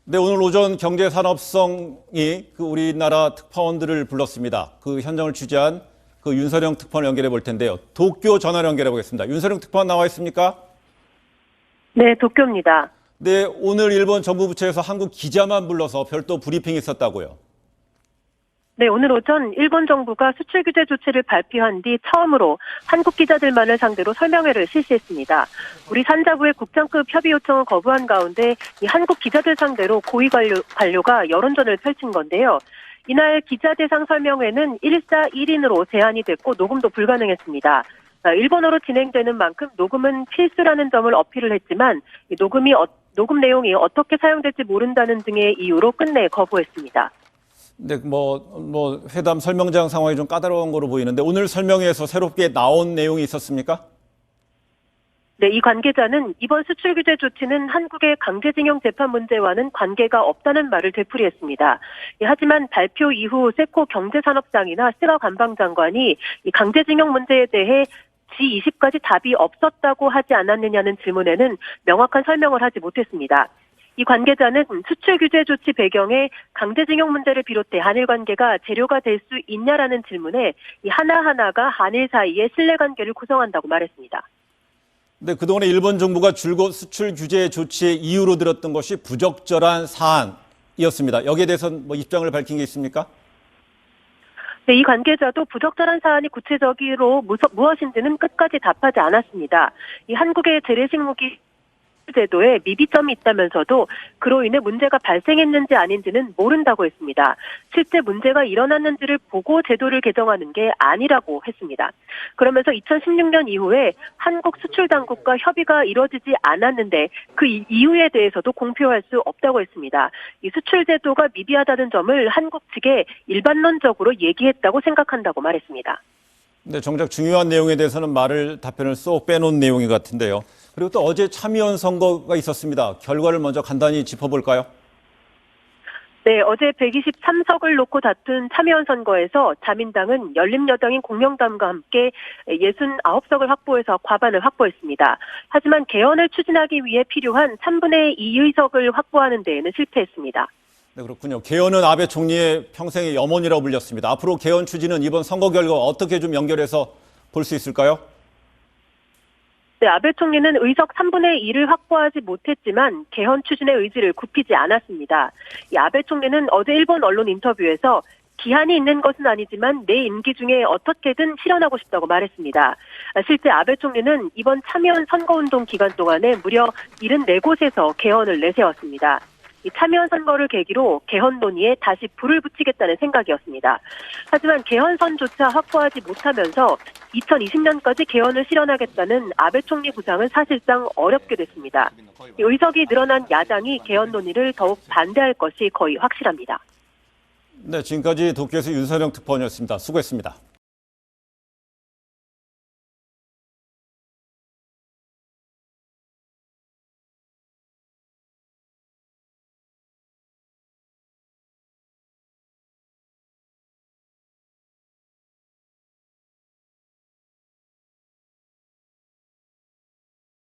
네, 오늘 오전 경제산업성이 우리나라 특파원들을 불렀습니다. 그 현장을 취재한 그 윤서령 특파원 연결해 볼 텐데요. 도쿄 전화로 연결해 보겠습니다. 윤서령 특파원 나와 있습니까? 네, 도쿄입니다. 네, 오늘 일본 정부 부처에서 한국 기자만 불러서 별도 브리핑이 있었다고요. 네, 오늘 오전 일본 정부가 수출 규제 조치를 발표한 뒤 처음으로 한국 기자들만을 상대로 설명회를 실시했습니다. 우리 산자부의 국장급 협의 요청을 거부한 가운데 이 한국 기자들 상대로 고위 관료가 여론전을 펼친 건데요. 이날 기자 대상 설명회는 1사 1인으로 제한이 됐고 녹음도 불가능했습니다. 일본어로 진행되는 만큼 녹음은 필수라는 점을 어필을 했지만 녹음 내용이 어떻게 사용될지 모른다는 등의 이유로 끝내 거부했습니다. 네, 회담 설명장 상황이 좀 까다로운 거로 보이는데 오늘 설명회에서 새롭게 나온 내용이 있었습니까? 네, 이 관계자는 이번 수출 규제 조치는 한국의 강제징용 재판 문제와는 관계가 없다는 말을 되풀이했습니다. 하지만 발표 이후 세코 경제산업장이나 스가 관방장관이 이 강제징용 문제에 대해 G20까지 답이 없었다고 하지 않았느냐는 질문에는 명확한 설명을 하지 못했습니다. 이 관계자는 수출 규제 조치 배경에 강제징용 문제를 비롯해 한일 관계가 재료가 될 수 있냐라는 질문에 이 하나하나가 한일 사이의 신뢰관계를 구성한다고 말했습니다. 네, 그동안에 일본 정부가 줄곧 수출 규제 조치의 이유로 들었던 것이 부적절한 사안이었습니다. 여기에 대해서는 입장을 밝힌 게 있습니까? 네, 이 관계자도 부적절한 사안이 구체적으로 무엇인지는 끝까지 답하지 않았습니다. 이 한국의 재래식무기 제도에 미비점이 있다면서도 그로 인해 문제가 발생했는지 아닌지는 모른다고 했습니다. 실제 문제가 일어났는지를 보고 제도를 개정하는 게 아니라고 했습니다. 그러면서 2016년 이후에 한국 수출 당국과 협의가 이뤄지지 않았는데 그 이유에 대해서도 공표할 수 없다고 했습니다. 이 수출 제도가 미비하다는 점을 한국 측에 일반론적으로 얘기했다고 생각한다고 말했습니다. 네, 정작 중요한 내용에 대해서는 답변을 쏙 빼놓은 내용이 같은데요. 그리고 또 어제 참의원 선거가 있었습니다. 결과를 먼저 간단히 짚어볼까요? 네, 어제 123석을 놓고 다툰 참의원 선거에서 자민당은 열린여당인 공명당과 함께 69석을 확보해서 과반을 확보했습니다. 하지만 개헌을 추진하기 위해 필요한 3분의 2 의석을 확보하는 데에는 실패했습니다. 네, 그렇군요. 개헌은 아베 총리의 평생의 염원이라고 불렸습니다. 앞으로 개헌 추진은 이번 선거 결과 어떻게 좀 연결해서 볼 수 있을까요? 네, 아베 총리는 의석 3분의 1을 확보하지 못했지만 개헌 추진의 의지를 굽히지 않았습니다. 이 아베 총리는 어제 일본 언론 인터뷰에서 기한이 있는 것은 아니지만 내 임기 중에 어떻게든 실현하고 싶다고 말했습니다. 실제 아베 총리는 이번 참의원 선거운동 기간 동안에 무려 74곳에서 개헌을 내세웠습니다. 이 참의원 선거를 계기로 개헌 논의에 다시 불을 붙이겠다는 생각이었습니다. 하지만 개헌선조차 확보하지 못하면서 2020년까지 개헌을 실현하겠다는 아베 총리 구상은 사실상 어렵게 됐습니다. 의석이 늘어난 야당이 개헌 논의를 더욱 반대할 것이 거의 확실합니다. 네, 지금까지 도쿄에서 윤서령 특파원이었습니다. 수고했습니다.